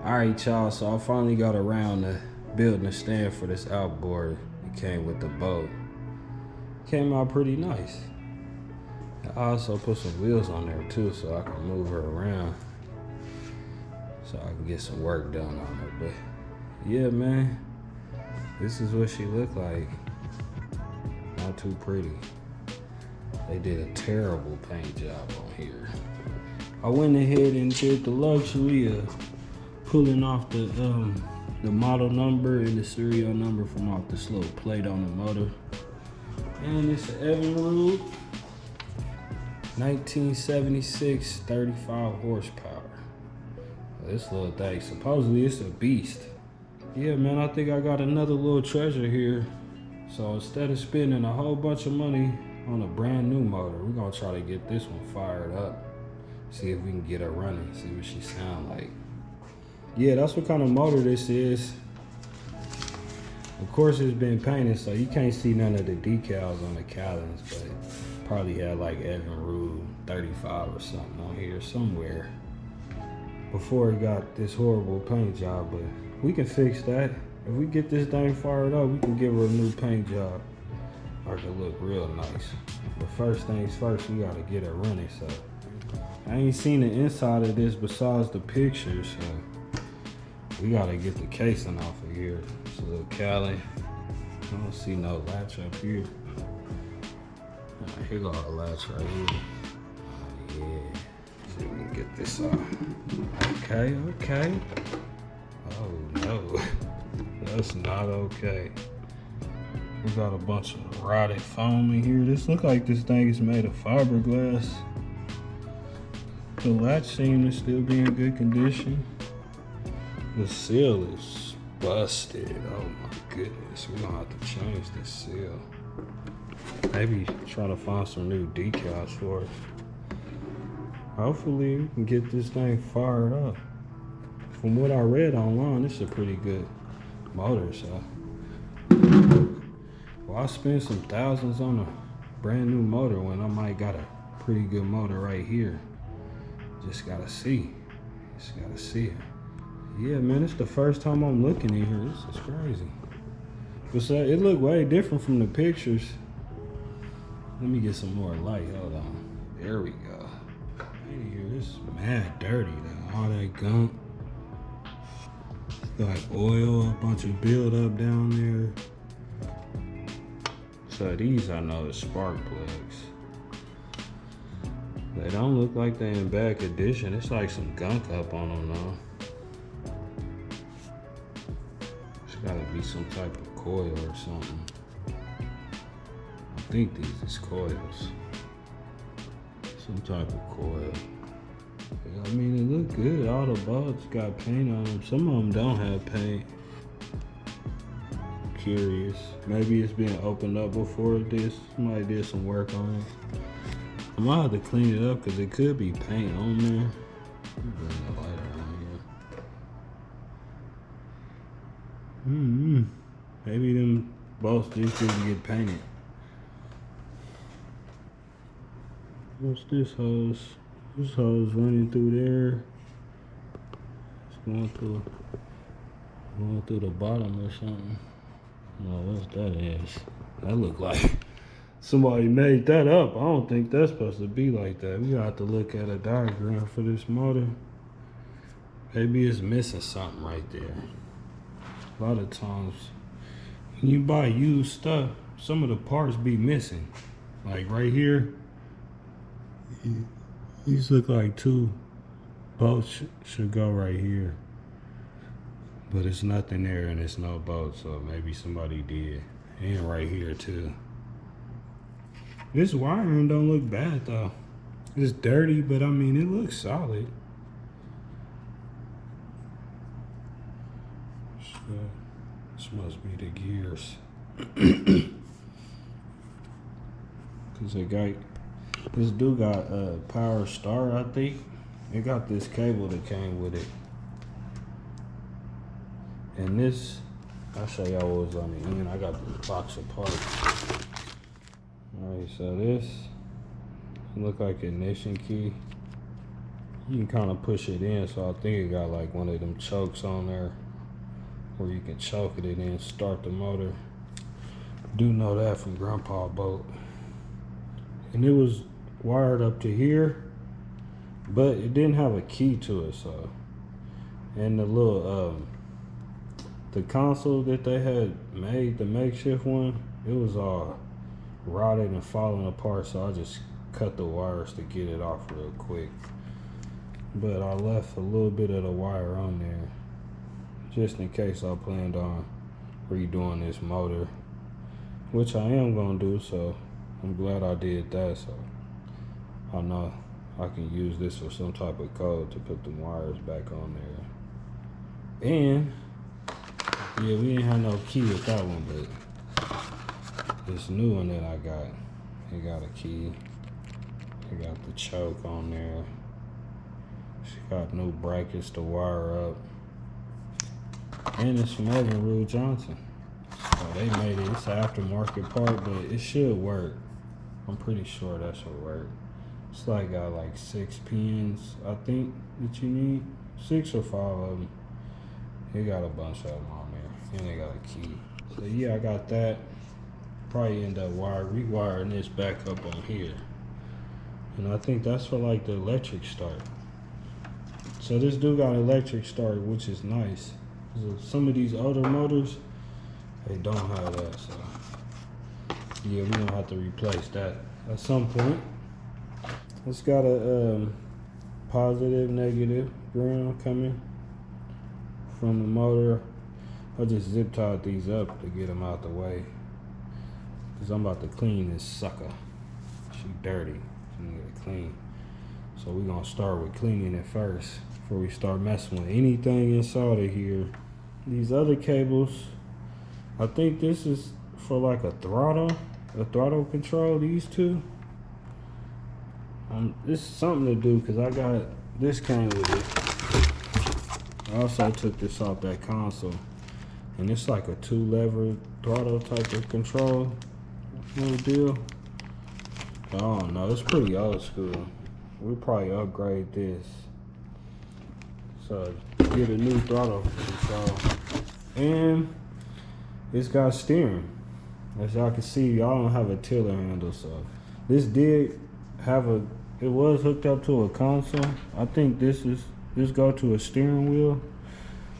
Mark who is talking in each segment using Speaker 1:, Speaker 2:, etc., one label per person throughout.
Speaker 1: Alright y'all, so I finally got around to building a stand for this outboard. It came with the boat. Came out pretty nice. I also put some wheels on there too so I can move her around. So I can get some work done on her. But yeah, man, this is what she looked like. Not too pretty. They did a terrible paint job on here. I went ahead and did the luxury of pulling off the model number and the serial number from off this little plate on the motor. And it's an Evinrude 1976 35 horsepower. This little thing, supposedly it's a beast. Yeah, man, I think I got another little treasure here. So instead of spending a whole bunch of money on a brand new motor, we're gonna try to get this one fired up. See if we can get her running, see what she sound like. Yeah, that's what kind of motor this is. Of course it's been painted, so you can't see none of the decals on the cowlings, but probably had like Evinrude 35 or something on here somewhere before it got this horrible paint job, but we can fix that. If we get this thing fired up, we can give her a new paint job. Or it can look real nice. But first things first, we gotta get her running, so. I ain't seen the inside of this besides the pictures, so we gotta get the casing off of here. It's a little cowling. I don't see no latch up here. Here go a latch right here. Yeah. See if we can get this off. Okay. Oh no, that's not okay. We got a bunch of rotted foam in here. This look like this thing is made of fiberglass. The latch seems to still be in good condition. The seal is busted. Oh my goodness, we're gonna have to change this seal. Maybe try to find some new decals for it. Hopefully we can get this thing fired up. From what I read online, this is a pretty good motor, so. Well, I spent some thousands on a brand new motor when I might got a pretty good motor right here. Just gotta see. Just gotta see it. Yeah, man, it's the first time I'm looking in here. This is crazy. But so, it looked way different from the pictures. Let me get some more light. Hold on. There we go. In here, this is mad dirty though. All that gunk. Got oil, a bunch of buildup down there. So these I know is spark plugs. They don't look like they're in bad condition. It's like some gunk up on them though. It's gotta be some type of coil or something. I think these is coils. Some type of coil. I mean, it look good. All the bolts got paint on them. Some of them don't have paint. Curious. Maybe it's been opened up before this. Somebody did some work on it. I might have to clean it up because it could be paint on there. Bring the light around here. Maybe them bolts just didn't get painted. What's this hose? This hose running through there. It's going through the bottom or something. No, what that is. That look like somebody made that up. I don't think that's supposed to be like that. We got to look at a diagram for this motor. Maybe it's missing something right there. A lot of times when you buy used stuff, some of the parts be missing. Like right here. These look like two bolts should go right here. But it's nothing there and it's no bolt, so maybe somebody did. And right here too. This wiring don't look bad though. It's dirty, but I mean, it looks solid. So, this must be the gears. Cause this dude got a power star, I think. It got this cable that came with it. And this, I'll show y'all what was on the end. I got the box of parts. Alright, so this look like ignition key. You can kind of push it in, so I think it got like one of them chokes on there where you can choke it and then start the motor. Do know that from Grandpa boat. And it was wired up to here, but it didn't have a key to it, so. And the little the console that they had made, the makeshift one, it was all rotted and falling apart, so I just cut the wires to get it off real quick. But I left a little bit of the wire on there just in case I planned on redoing this motor, which I am gonna do, so I'm glad I did that, so I know I can use this for some type of code to put the wires back on there. And yeah, we didn't have no key with that one, but this new one that I got, it got a key. It got the choke on there. She got new brackets to wire up. And it's from Evan Rule Johnson. So they made it. It's an aftermarket part, but it should work. I'm pretty sure that should work. It's like got like 6 pins, I think, that you need. 6 or 5 of them. It got a bunch of them on there. And they got a key. So yeah, I got that. Probably end up rewiring this back up on here. And I think that's for like the electric start. So this dude got electric start, which is nice. Some of these older motors, they don't have that, so yeah, we're gonna have to replace that at some point. It's got a positive, negative ground coming from the motor. I just zip tied these up to get them out the way, because I'm about to clean this sucker. She dirty, she need to clean. So we're gonna start with cleaning it first before we start messing with anything inside of here. These other cables, I think this is for like a throttle control, these two. This is something to do because I got, this came with it. I also took this off that console, and it's like a 2-lever throttle type of control little deal. I don't know, it's pretty old school. We'll probably upgrade this. So get a new throttle control. And it's got steering. As y'all can see, y'all don't have a tiller handle, so this did have a, it was hooked up to a console. I think this go to a steering wheel,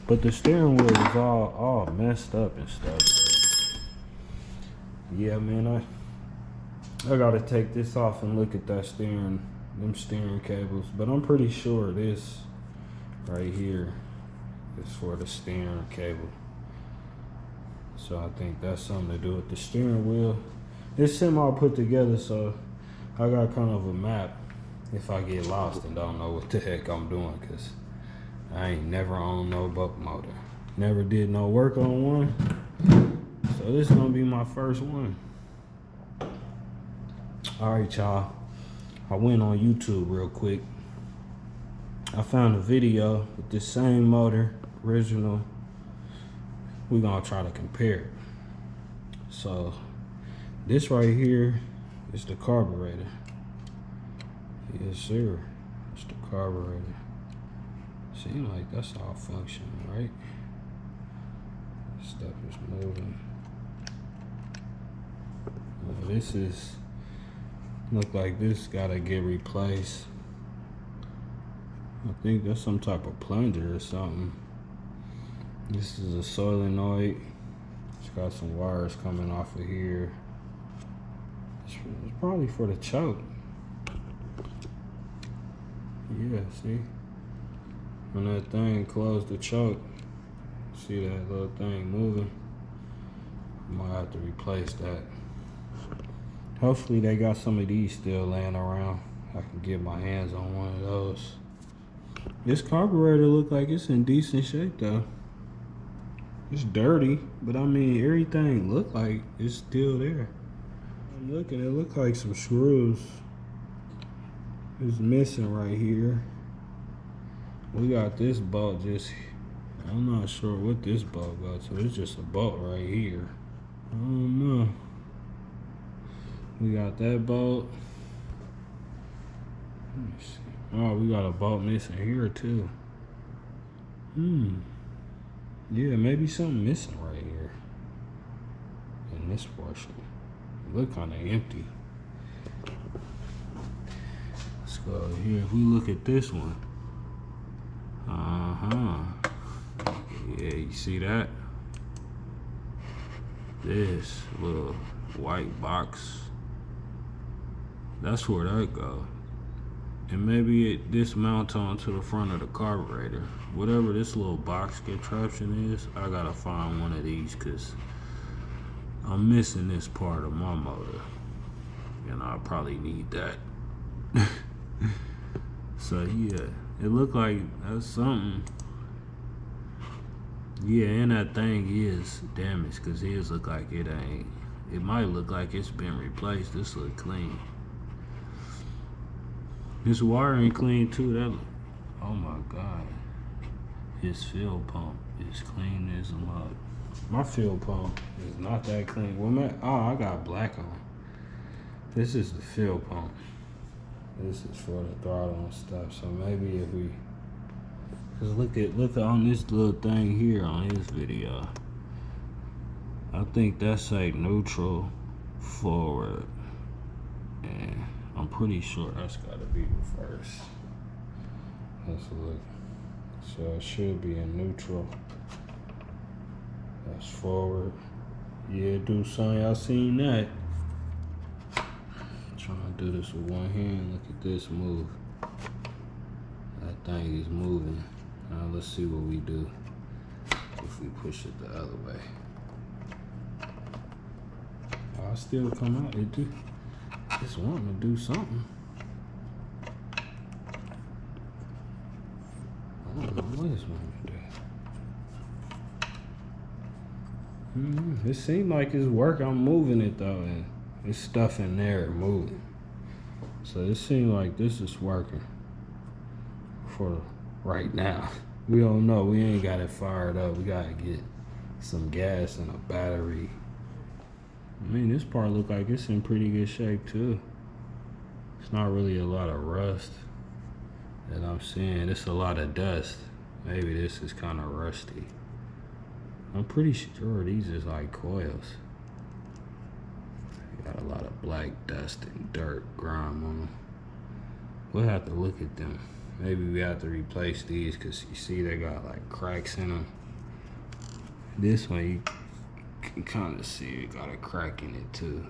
Speaker 1: but the steering wheel is all messed up and stuff. So yeah, man, I gotta take this off and look at that them steering cables, but I'm pretty sure this right here is for the steering cable. So I think that's something to do with the steering wheel. It's semi put together, so I got kind of a map if I get lost and don't know what the heck I'm doing, because I ain't never owned no boat motor. Never did no work on one. So this is gonna be my first one. All right, y'all. I went on YouTube real quick. I found a video with this same motor, original. We're gonna try to compare it. So this right here is the carburetor. Yes, sir. It's the carburetor. Seems like that's all functioning, right? Stuff is moving. Well, this is, look like this gotta get replaced. I think that's some type of plunger or something. This is a solenoid. It's got some wires coming off of here. It's probably for the choke. Yeah, see? When that thing closed the choke, see that little thing moving? I might have to replace that. Hopefully they got some of these still laying around. I can get my hands on one of those. This carburetor look like it's in decent shape though. It's dirty, but I mean everything look like it's still there. I'm looking, it look like some screws is missing right here. We got this bolt just, I'm not sure what this bolt goes to. It's just a bolt right here. I don't know. We got that bolt. Let me see. Oh, we got a bolt missing here too. Yeah, maybe something missing right here. In this portion. It look kinda empty. Let's go here. If we look at this one. Yeah, you see that? This little white box. That's where that go. And maybe it dismounts onto the front of the carburetor. Whatever this little box contraption is, I gotta find one of these because I'm missing this part of my motor. And I'll probably need that. So yeah, it looked like that's something. Yeah, and that thing is damaged because his look like it ain't. It might look like it's been replaced. This look clean. This wiring clean too. That, oh my God. His fuel pump is clean as a mug. My fuel pump is not that clean. Well, man, oh, I got black on. This is the fuel pump. This is for the throttle and stuff. So maybe if we, cause look on this little thing here on his video. I think that's like neutral, forward, and I'm pretty sure that's gotta be reverse. Let's look. So it should be in neutral. That's forward. Yeah, do something. Y'all seen that? Trying to do this with one hand. Look at this move. That thing is moving. Now let's see what we do if we push it the other way. Oh, I still come out. It do. It's wanting to do something. I don't know what it's wanting to do. It seems like it's working. I'm moving it though, and it's stuff in there moving. So it seems like this is working for right now. We don't know. We ain't got it fired up. We gotta get some gas and a battery. I mean, this part look like it's in pretty good shape too. It's not really a lot of rust that I'm seeing. It's a lot of dust. Maybe this is kind of rusty. I'm pretty sure these is like coils. Got a lot of black dust and dirt, grime on them. We'll have to look at them. Maybe we have to replace these because you see they got like cracks in them. This one you can kind of see it got a crack in it too.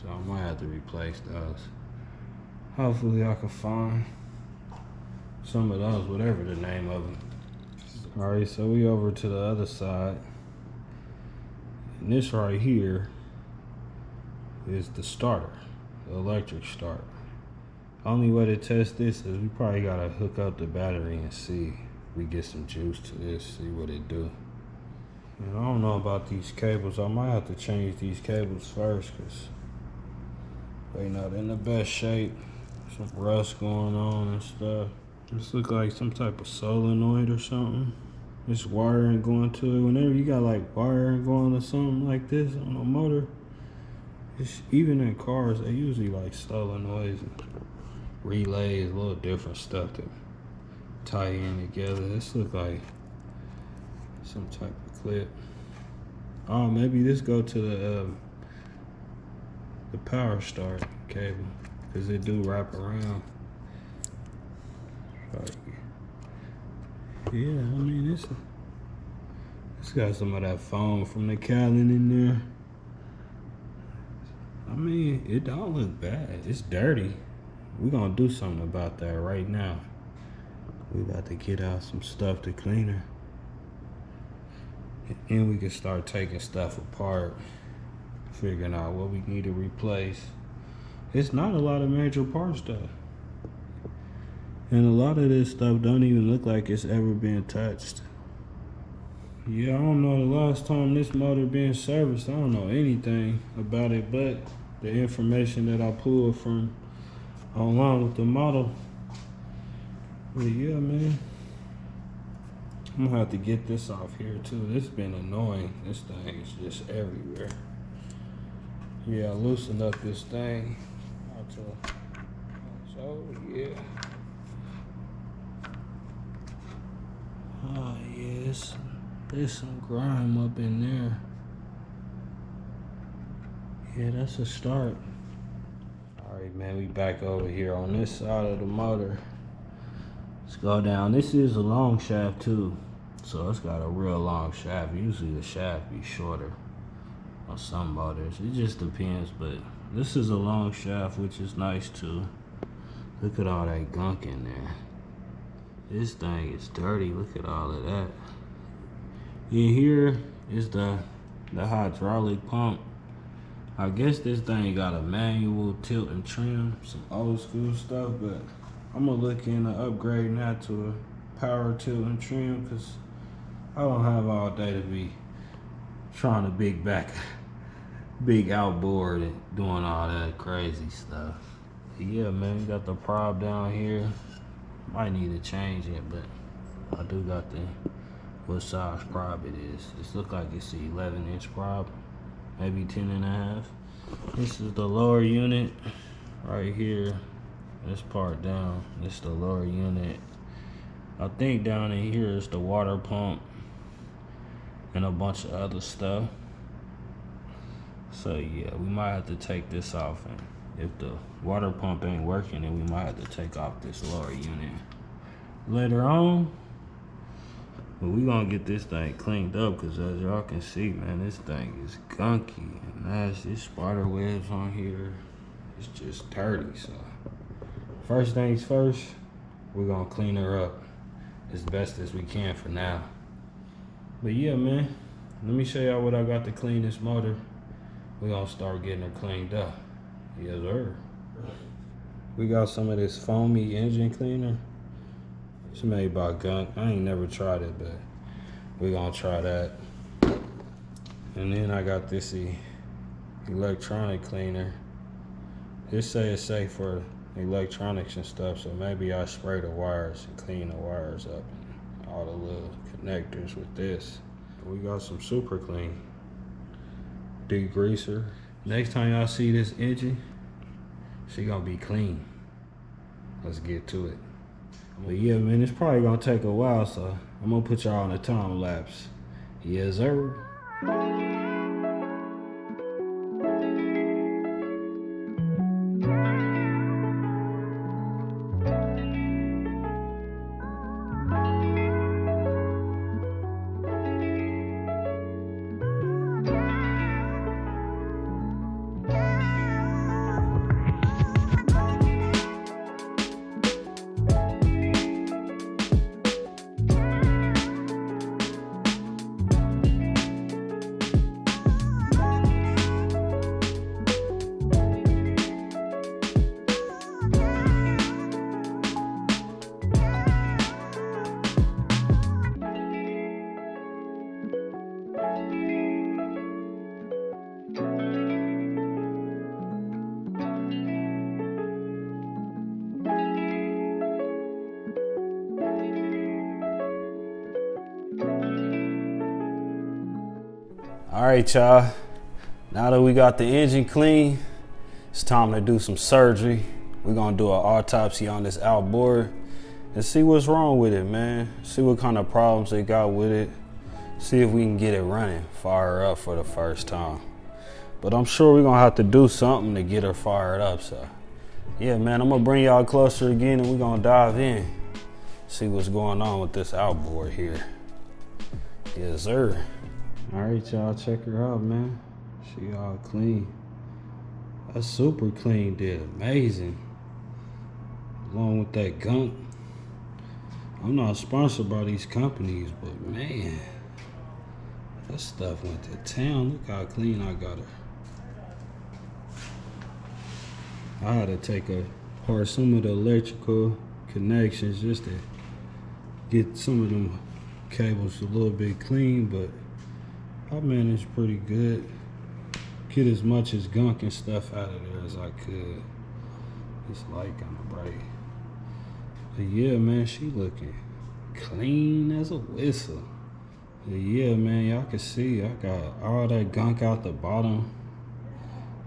Speaker 1: So I might have to replace those. Hopefully I can find some of those, whatever the name of them. All right, so we over to the other side. And this right here is the starter, the electric starter. Only way to test this is we probably gotta hook up the battery and see if we get some juice to this, see what it do. And I don't know about these cables. I might have to change these cables first because they not in the best shape. Some rust going on and stuff. This look like some type of solenoid or something. This wiring going to it. Whenever you got like wiring going to something like this on a motor, it's, even in cars, they usually like solenoids and relays, a little different stuff to tie in together. This look like some type of clip. Oh, maybe this go to the power start cable because it do wrap around. Yeah, I mean it's got some of that foam from the Callan in there. I mean, it don't look bad. It's dirty. We're gonna do something about that right now. We about to get out some stuff to clean her. And we can start taking stuff apart, figuring out what we need to replace. It's not a lot of major parts though. And a lot of this stuff don't even look like it's ever been touched. Yeah, I don't know the last time this motor been serviced. I don't know anything about it but the information that I pulled from online with the model. But yeah, man. I'm gonna have to get this off here too. This has been annoying. This thing is just everywhere. Yeah, I loosened up this thing. So yeah. there's some grime up in there. Yeah, that's a start. All right, man, we back over here on this side of the motor. Let's go down. This is a long shaft too, so it's got a real long shaft. Usually the shaft be shorter on some motors. It just depends, but this is a long shaft, which is nice too. Look at all that gunk in there. This thing is dirty. Look at all of that. In here is the hydraulic pump. I guess this thing got a manual tilt and trim, some old school stuff, but I'm gonna look into upgrading that to a power tilt and trim, because I don't have all day to be trying to big outboard and doing all that crazy stuff. Yeah, man, we got the prob down here. Might need to change it, but I do got what size prob it is. This look like it's the 11-inch prob, maybe 10.5. This is the lower unit right here. This part down, this is the lower unit. I think down in here is the water pump and a bunch of other stuff. So yeah, we might have to take this off, and if the water pump ain't working, then we might have to take off this lower unit later on. But we gonna get this thing cleaned up, because as y'all can see, man, this thing is gunky and nasty. There's spider webs on here. It's just dirty. So first things first, we're gonna clean her up as best as we can for now. But yeah, man, let me show y'all what I got to clean this motor. We're gonna start getting her cleaned up. Yes, sir. We got some of this foamy engine cleaner. It's made by Gunk. I ain't never tried it, but we're gonna try that. And then I got this electronic cleaner. This say it's safe for electronics and stuff, so maybe I spray the wires and clean the wires up and all the little connectors with this. We got some super clean degreaser. Next time y'all see this engine, she gonna be clean. Let's get to it. But yeah, man, it's probably gonna take a while, so I'm gonna put y'all on a time lapse. Yes, sir. All right, y'all. Now that we got the engine clean, it's time to do some surgery. We're gonna do an autopsy on this outboard and see what's wrong with it, man. See what kind of problems they got with it. See if we can get it running, fire her up for the first time. But I'm sure we're gonna have to do something to get her fired up. So yeah, man, I'm gonna bring y'all closer again and we're gonna dive in. See what's going on with this outboard here. Yes, sir. All right, y'all, check her out, man. She all clean. That's super clean, did amazing. Along with that gunk. I'm not sponsored by these companies, but man, that stuff went to town. Look how clean I got her. I had to take apart some of the electrical connections just to get some of them cables a little bit clean, but I managed pretty good. Get as much as gunk and stuff out of there as I could. This light kind of bright. But yeah, man, she looking clean as a whistle. But yeah, man, y'all can see I got all that gunk out the bottom.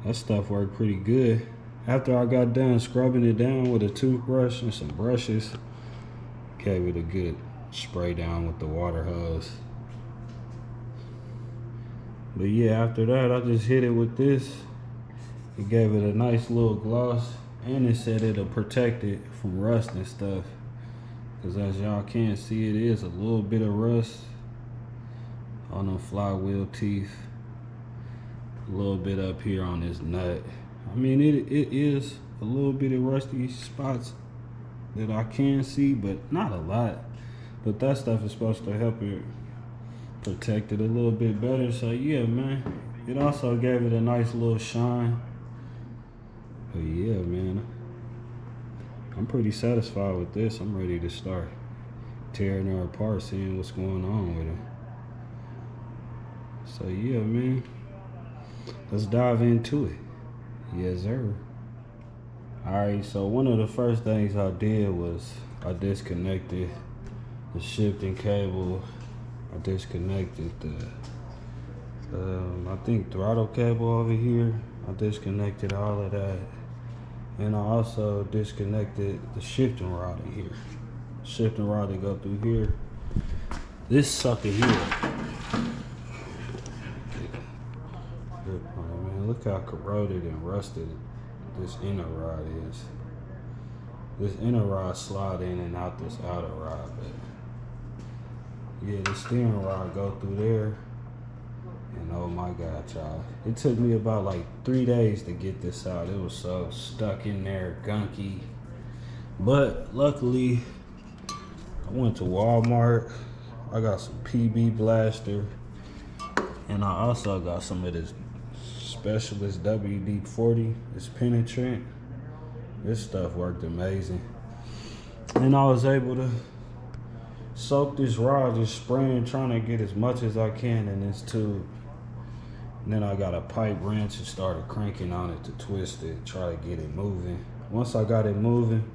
Speaker 1: That stuff worked pretty good. After I got done scrubbing it down with a toothbrush and some brushes, gave it a good spray down with the water hose. But yeah, after that, I just hit it with this. It gave it a nice little gloss, and it said it'll protect it from rust and stuff. Cause as y'all can see, it is a little bit of rust on the flywheel teeth. A little bit up here on this nut. I mean, it is a little bit of rusty spots that I can see, but not a lot. But that stuff is supposed to help it protect it a little bit better. So yeah, man, it also gave it a nice little shine. But yeah, man, I'm pretty satisfied with this. I'm ready to start tearing her apart, seeing what's going on with her. So yeah, man, let's dive into it. Yes, sir. Alright, so one of the first things I did was I disconnected the shifting cable. I disconnected the I think throttle cable over here. I disconnected all of that. And I also disconnected the shifting rod in here. Shifting rod that go through here. This sucker here. Good point, man. Look how corroded and rusted this inner rod is. This inner rod slide in and out this outer rod, but yeah, the steering rod go through there. And oh my God, y'all. It took me about like 3 days to get this out. It was so stuck in there, gunky. But luckily, I went to Walmart. I got some PB Blaster. And I also got some of this Specialist WD-40. It's penetrant. This stuff worked amazing. And I was able to soak this rod, just spraying, trying to get as much as I can in this tube. And then I got a pipe wrench and started cranking on it to twist it, try to get it moving. Once I got it moving,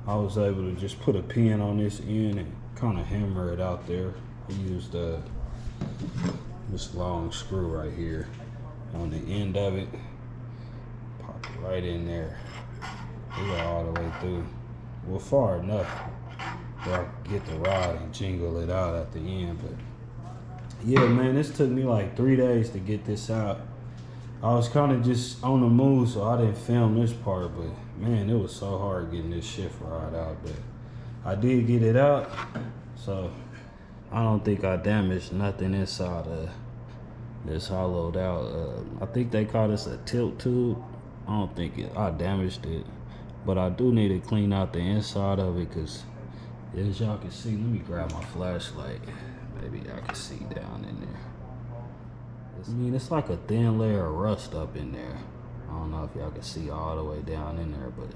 Speaker 1: I was able to just put a pin on this end and kind of hammer it out there. I used this long screw right here on the end of it. Pop it right in there. We got all the way through. Well, far enough where I can get the rod and jingle it out at the end. But yeah, man, this took me like 3 days to get this out. I was kind of just on the move, so I didn't film this part, but man, it was so hard getting this shift rod out. But I did get it out, so I don't think I damaged nothing inside of this hollowed out. I think they call this a tilt tube. I don't think I damaged it, but I do need to clean out the inside of it, because as y'all can see, let me grab my flashlight. Maybe y'all can see down in there. I mean, it's like a thin layer of rust up in there. I don't know if y'all can see all the way down in there, but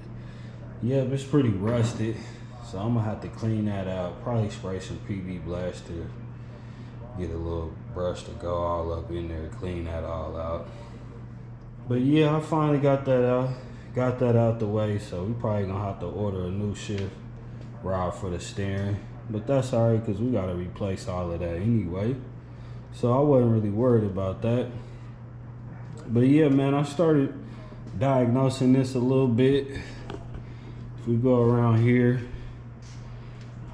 Speaker 1: yeah, it's pretty rusted. So I'm gonna have to clean that out. Probably spray some PB Blaster. Get a little brush to go all up in there, clean that all out. But yeah, I finally got that out. Got that out the way, so we probably gonna have to order a new shift rod for the steering. But that's alright, because we gotta replace all of that anyway. So I wasn't really worried about that. But yeah, man, I started diagnosing this a little bit. If we go around here,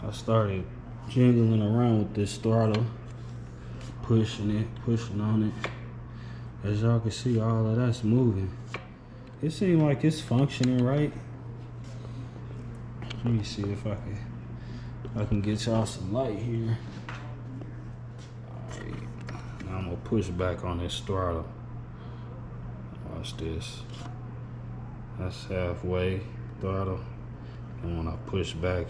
Speaker 1: I started jingling around with this throttle, pushing on it. As y'all can see, all of that's moving. It seems like it's functioning right. Let me see if I can get y'all some light here. Alright, now I'm gonna push back on this throttle. Watch this. That's halfway throttle. And when I push back,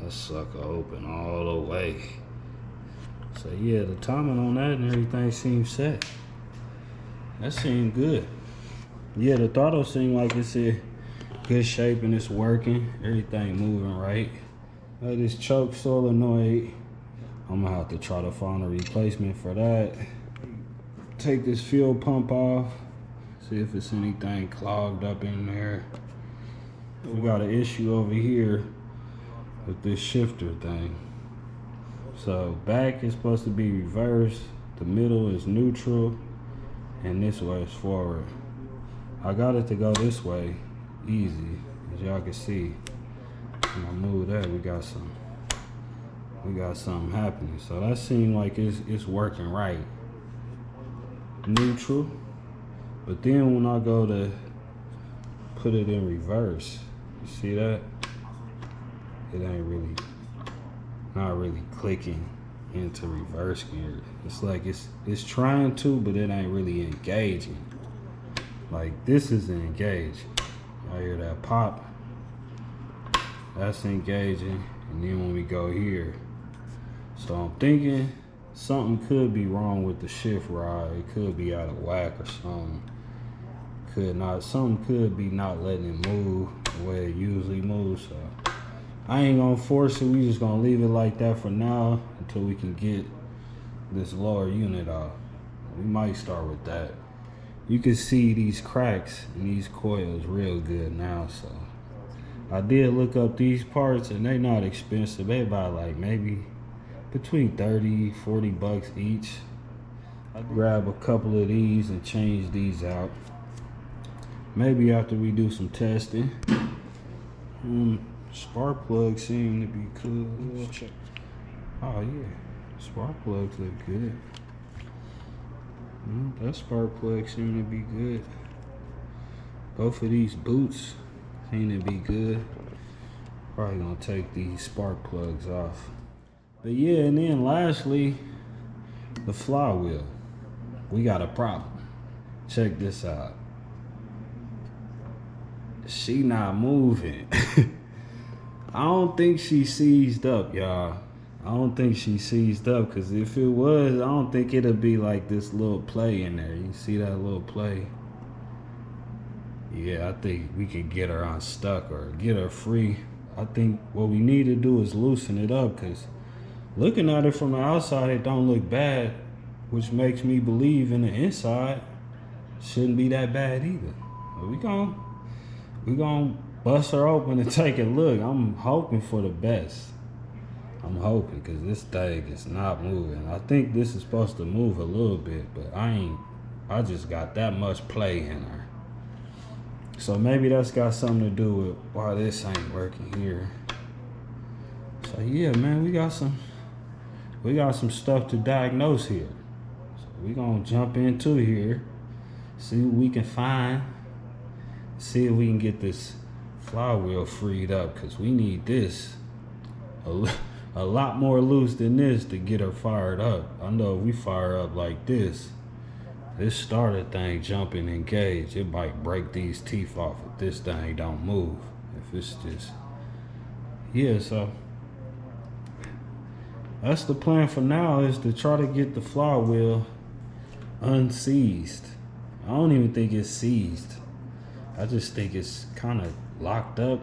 Speaker 1: that sucker open all the way. So yeah, the timing on that and everything seems set. That seemed good. Yeah, the throttle seemed like it's in good shape and it's working. Everything moving right. This choke solenoid, I'm gonna have to try to find a replacement for that. Take this fuel pump off. See if it's anything clogged up in there. We got an issue over here with this shifter thing. So back is supposed to be reversed, the middle is neutral, and this way is forward. I got it to go this way, easy, as y'all can see. When I move that, we got some we got something happening. So that seems like it's working right. Neutral. But then when I go to put it in reverse, you see that? It ain't really, not really clicking into reverse gear. It's like it's trying to, but it ain't really engaging. Like this is engaged. I hear that pop. That's engaging. And then when we go here, so I'm thinking something could be wrong with the shift rod. It could be out of whack or something. Something could be not letting it move the way it usually moves. So I ain't gonna force it. We just gonna leave it like that for now until we can get this lower unit off. We might start with that. You can see these cracks in these coils real good now. So I did look up these parts and they not expensive. They about like maybe between 30, 40 bucks each. I'd grab a couple of these and change these out. Maybe after we do some testing. Spark plugs seem to be cool. Let's check. Oh yeah, spark plugs look good. That spark plug seem to be good. Both of these boots seem to be good. Probably gonna take these spark plugs off. But yeah, and then lastly, the flywheel. We got a problem. Check this out. She not moving. I don't think she seized up, y'all. I don't think she seized up, because if it was, I don't think it'll be like this little play in there. You see that little play? Yeah, I think we could get her unstuck or get her free. I think what we need to do is loosen it up, because looking at it from the outside, it don't look bad, which makes me believe in the inside shouldn't be that bad either. But we gonna bust her open and take a look. I'm hoping for the best. I'm hoping, because this thing is not moving. I think this is supposed to move a little bit, but I just got that much play in her. So maybe that's got something to do with why this ain't working here. So yeah, man, we got some stuff to diagnose here. So we gonna jump into here, see what we can find, see if we can get this flywheel freed up, because we need this a lot more loose than this to get her fired up. I know if we fire up like this starter thing jumping engaged, it might break these teeth off if this thing don't move. If it's just, yeah, so that's the plan for now, is to try to get the flywheel unseized. I don't even think it's seized. I just think it's kind of locked up,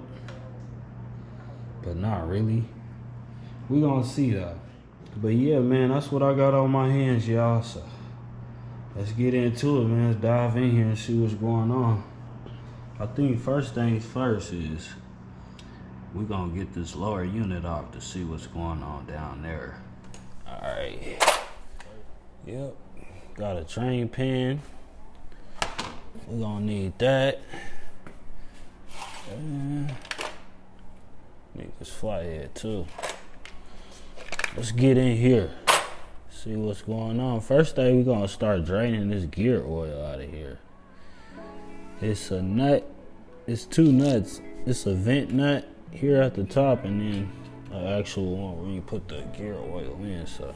Speaker 1: but not really. We gonna see though. But yeah, man, that's what I got on my hands, y'all. So let's get into it, man. Let's dive in here and see what's going on. I think first things first is we're gonna get this lower unit off to see what's going on down there. All right. Yep. Got a train pin. We're gonna need that. Need this flathead too. Let's get in here. See what's going on. First thing, we're gonna start draining this gear oil out of here. It's a nut. It's two nuts. It's a vent nut here at the top, and then an actual one where you put the gear oil in. So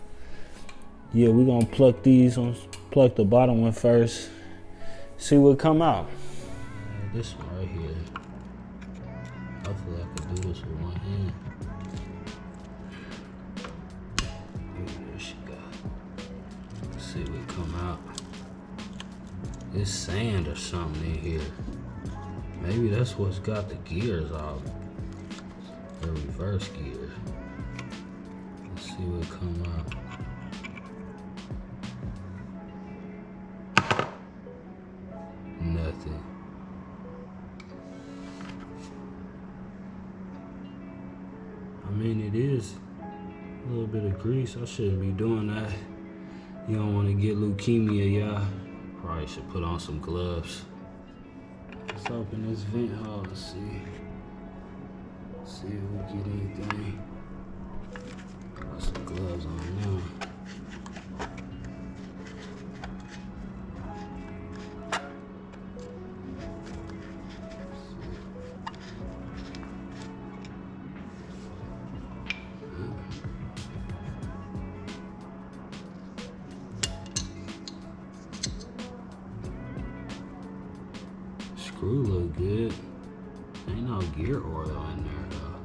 Speaker 1: yeah, we're gonna pluck these on. Pluck the bottom one first. See what come out. This one right here. Hopefully I can do this with one hand. There she go. Let's see what come out. It's sand or something in here. Maybe that's what's got the gears off. The reverse gear. Let's see what come out. Nothing. I mean, it is a little bit of grease. I shouldn't be doing that. You don't want to get leukemia, y'all. Probably should put on some gloves. Let's open this vent hole and see. See if we get anything. Got some gloves on now. Screw look good. Ain't no gear oil in there though.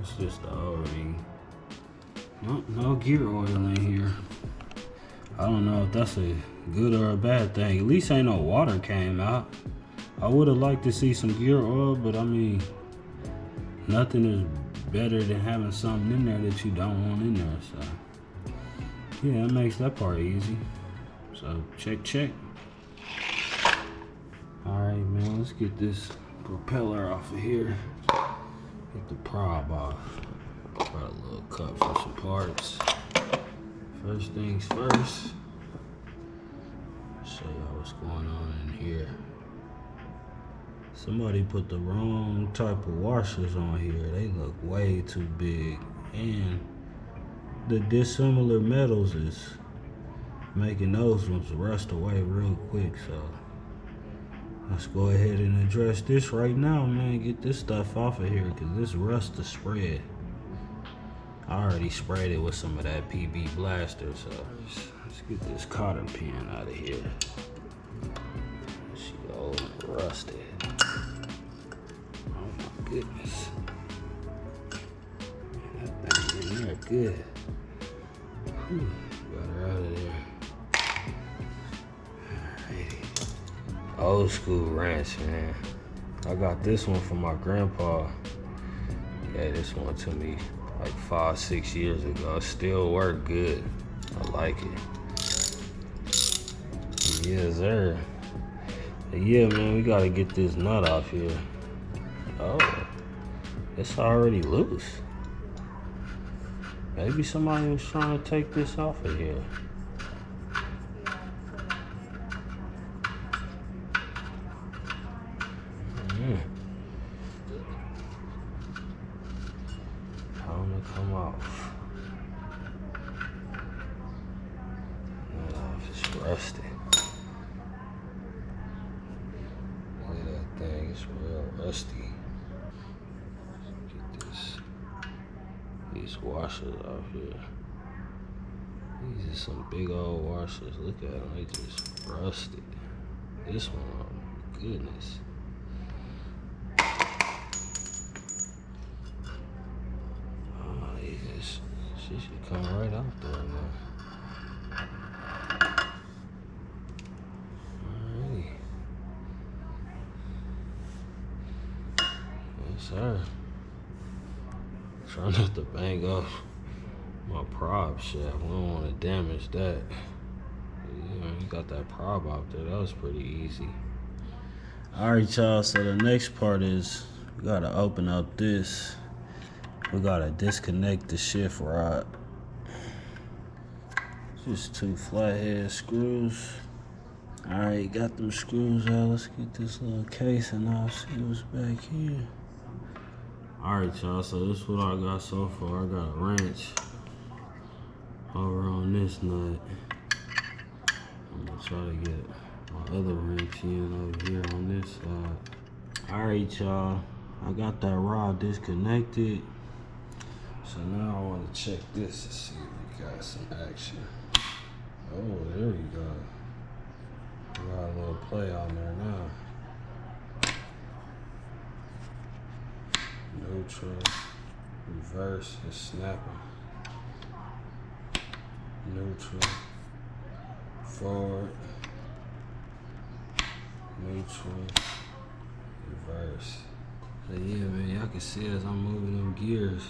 Speaker 1: It's just the O-ring. No gear oil in here. I don't know if that's a good or a bad thing. At least ain't no water came out. I would have liked to see some gear oil, but I mean, nothing is better than having something in there that you don't want in there. So yeah, it makes that part easy. So check. All right, man, let's get this propeller off of here. Get the prob off. Got a little cup for some parts. First things first, show y'all what's going on in here. Somebody put the wrong type of washers on here. They look way too big. And the dissimilar metals is making those ones rust away real quick. So let's go ahead and address this right now, man. Get this stuff off of here because this rust is spread. I already sprayed it with some of that PB blaster, so let's get this cotter pin out of here. She old and rusted. Oh my goodness. Man, that thing in there good. Whew, got her out of there. Alrighty. Old school wrench, man. I got this one from my grandpa. He gave this one to me like 5-6 years ago. It still work good. I like it. Yes, sir. But yeah, man, we gotta get this nut off here. Oh, it's already loose. Maybe somebody was trying to take this off of here. Come off. It's rusty. Look at that thing, it's real rusty. Get these washers off here. These are some big old washers. Look at them, they just rusted. This one, oh my goodness. She should come right out there now. Alrighty. Yes, sir. Try not to bang off my prob shaft. We don't want to damage that. Yeah, you got that prob out there. That was pretty easy. Alright, y'all. So the next part is we gotta open up this. We gotta disconnect the shift rod. Just 2 flathead screws. Alright, got them screws out. Let's get this little case and I'll see what's back here. Alright, y'all, so this is what I got so far. I got a wrench over on this nut. I'm gonna try to get my other wrench in over here on this side. Alright, y'all, I got that rod disconnected. So now I want to check this to see if we got some action. Oh, there we go. We got a little play on there now. Neutral, reverse, and snapping. Neutral, forward, neutral, reverse. So yeah, man, y'all can see as I'm moving them gears.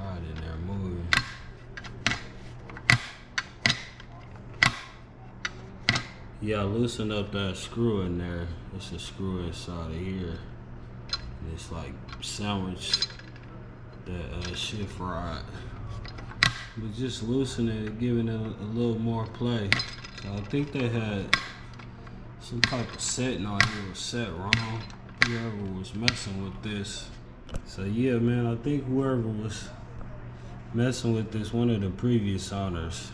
Speaker 1: In there moving. Yeah, loosen up that screw in there. It's a screw inside of here. And it's like sandwiched that shift rod. But just loosening it, giving it a little more play. So I think they had some type of setting on here was set wrong. Whoever was messing with this. So yeah, man, I think whoever was messing with this, one of the previous owners,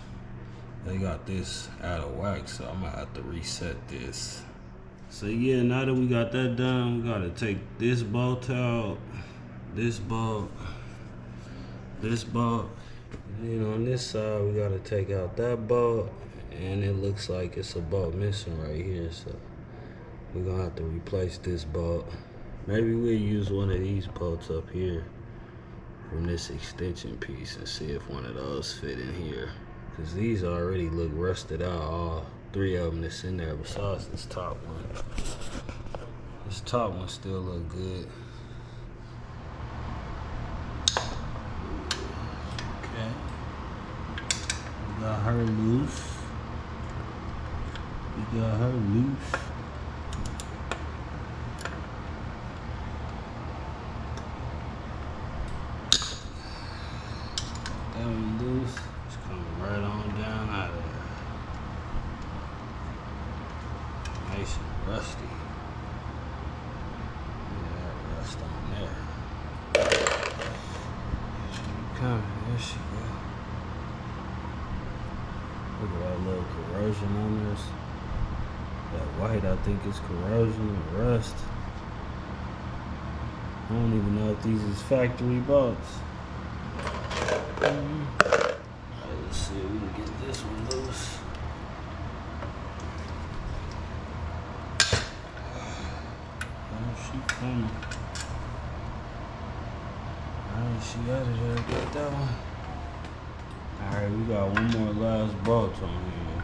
Speaker 1: they got this out of whack, so I'm gonna have to reset this. So yeah, now that we got that done, we gotta take this bolt out, this bolt, and then on this side we gotta take out that bolt, and it looks like it's a bolt missing right here, so we're gonna have to replace this bolt. Maybe we'll use one of these bolts up here from this extension piece and see if one of those fit in here, because these already look rusted out, all three of them that's in there besides this top one. This top one still look good. Okay, we got her loose. That one loose. It's coming right on down out of there. Nice and rusty. Look at that rust on there. She coming. There she go. Look at that little corrosion on this. That white, I think, is corrosion and rust. I don't even know if these is factory bolts. Alright, let's see if we can get this one loose. Oh, she coming. Alright, she out of there. Got that one. Alright, we got one more last bolt on here.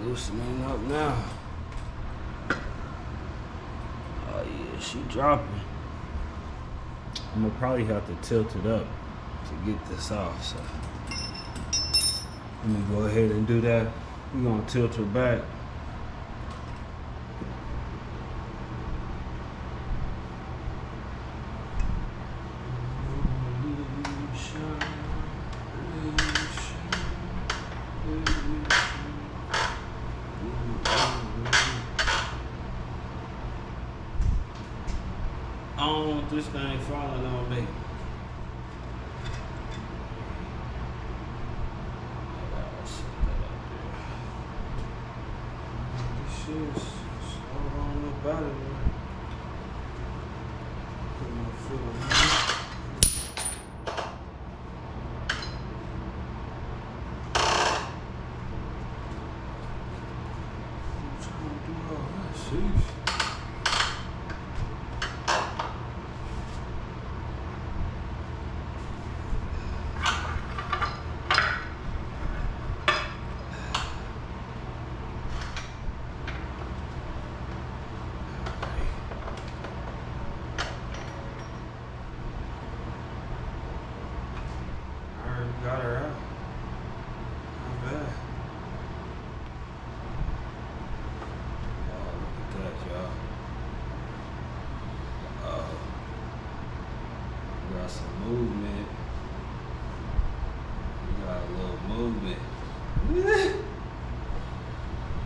Speaker 1: Loosening up now. Oh yeah, she dropping. I'm gonna probably have to tilt it up to get this off, so let me go ahead and do that. We're gonna tilt her back. I don't want this thing falling on me. This shit's so long up out of there. Put my foot on here. I'm trying to do all that shit. Got her out. Not bad. Oh, look at that, y'all. We got some movement. We got a little movement.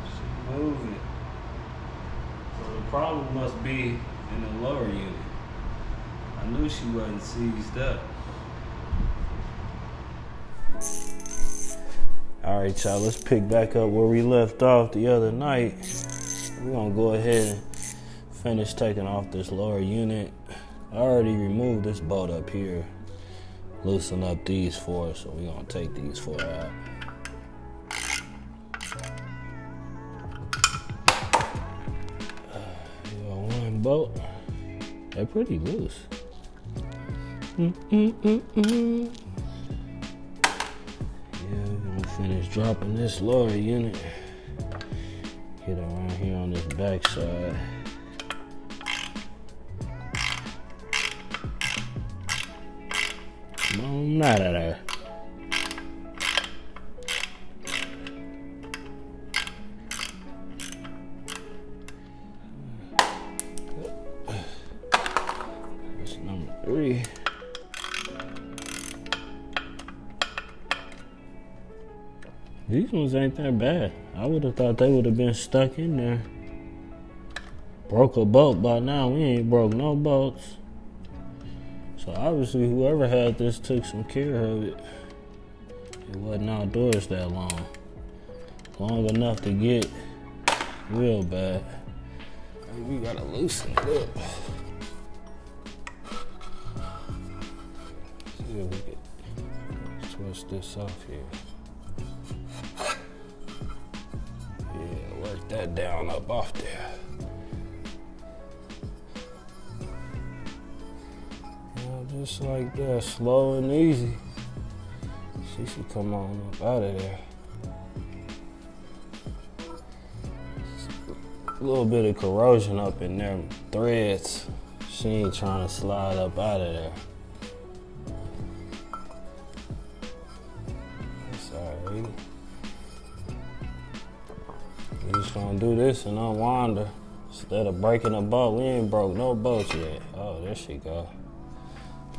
Speaker 1: She's moving. So the problem must be in the lower unit. I knew she wasn't seized up. Alright, y'all, let's pick back up where we left off the other night. We're gonna go ahead and finish taking off this lower unit. I already removed this bolt up here, loosen up these four, so we're gonna take these four out. You got one bolt. They're pretty loose. Finish dropping this lower unit. Get around here on this back side. Come on out of there. These ones ain't that bad. I would have thought they would have been stuck in there. Broke a bolt by now. We ain't broke no bolts. So obviously whoever had this took some care of it. It wasn't outdoors that long. Long enough to get real bad. We gotta loosen it up. See if we can twist this off here. Yeah, work that down up off there. Yeah, just like that, slow and easy. She should come on up out of there. A little bit of corrosion up in there, threads. She ain't trying to slide up out of there. That's alright. We just gonna do this and unwind her. Instead of breaking a bolt, we ain't broke no bolts yet. Oh, there she go.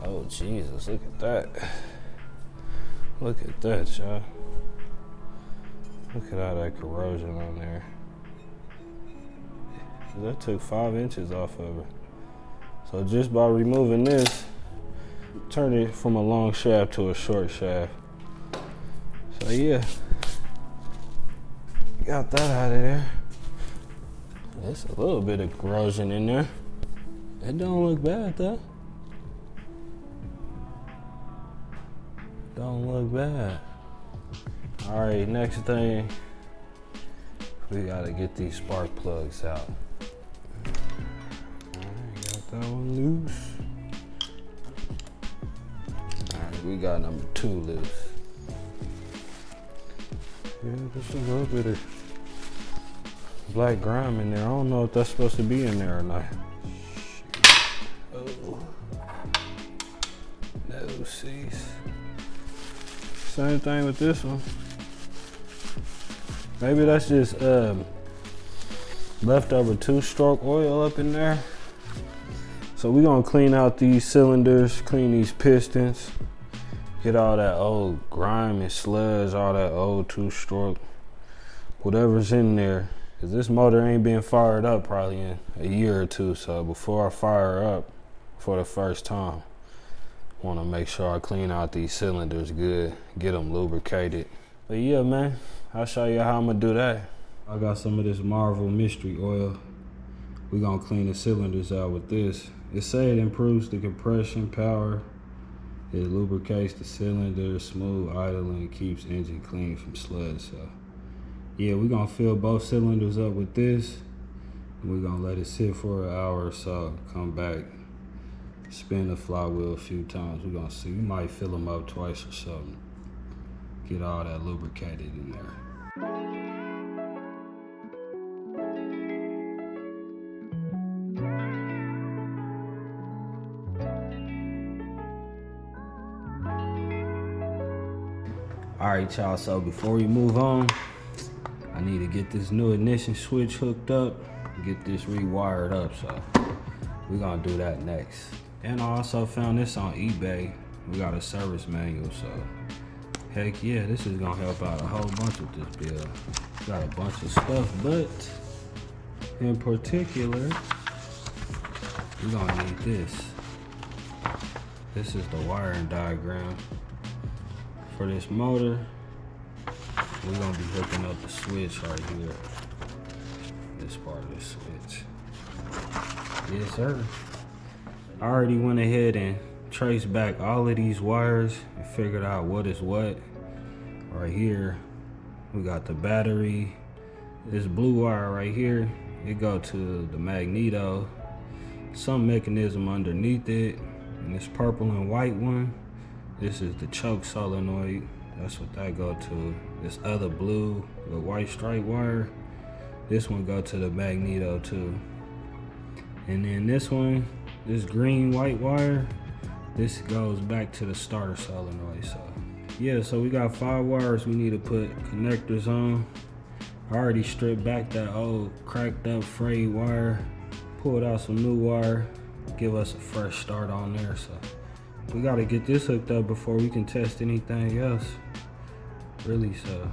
Speaker 1: Oh, Jesus, look at that. Look at that, y'all. Look at all that corrosion on there. That took 5 inches off of her. So just by removing this, turn it from a long shaft to a short shaft. So yeah, got that out of there. There's a little bit of corrosion in there. It don't look bad though. Don't look bad. All right, next thing, we gotta get these spark plugs out. That one loose. Alright, we got number 2 loose. Yeah, there's a little bit of black grime in there. I don't know if that's supposed to be in there or not. Oh. No, cease. Same thing with this one. Maybe that's just leftover 2-stroke oil up in there. So we're gonna clean out these cylinders, clean these pistons, get all that old grime and sludge, all that old 2-stroke, whatever's in there. Cause this motor ain't been fired up probably in a year or two. So before I fire her up for the first time, I wanna make sure I clean out these cylinders good, get them lubricated. But yeah, man, I'll show you how I'm gonna do that. I got some of this Marvel Mystery Oil. We're gonna clean the cylinders out with this. It say it improves the compression power. It lubricates the cylinder, smooth idling, keeps engine clean from sludge. So yeah, we're gonna fill both cylinders up with this. And we're gonna let it sit for an hour or so. Come back, spin the flywheel a few times. We're gonna see, we might fill them up twice or something. Get all that lubricated in there. All right, y'all, so before we move on, I need to get this new ignition switch hooked up, get this rewired up, so we're gonna do that next. And I also found this on eBay. We got a service manual, so heck yeah, this is gonna help out a whole bunch with this build. Got a bunch of stuff, but in particular, we're gonna need this. This is the wiring diagram. For this motor, we're gonna be hooking up the switch right here. This part of the switch. Yes, sir. I already went ahead and traced back all of these wires and figured out what is what. Right here, we got the battery. This blue wire right here, it go to the magneto. Some mechanism underneath it. And this purple and white one, this is the choke solenoid. That's what that go to. This other blue with white stripe wire, this one go to the magneto too. And then this one, this green white wire, this goes back to the starter solenoid. So yeah, so we got 5 wires we need to put connectors on. I already stripped back that old cracked up frayed wire, pulled out some new wire, give us a fresh start on there. So we gotta get this hooked up before we can test anything else. Really, so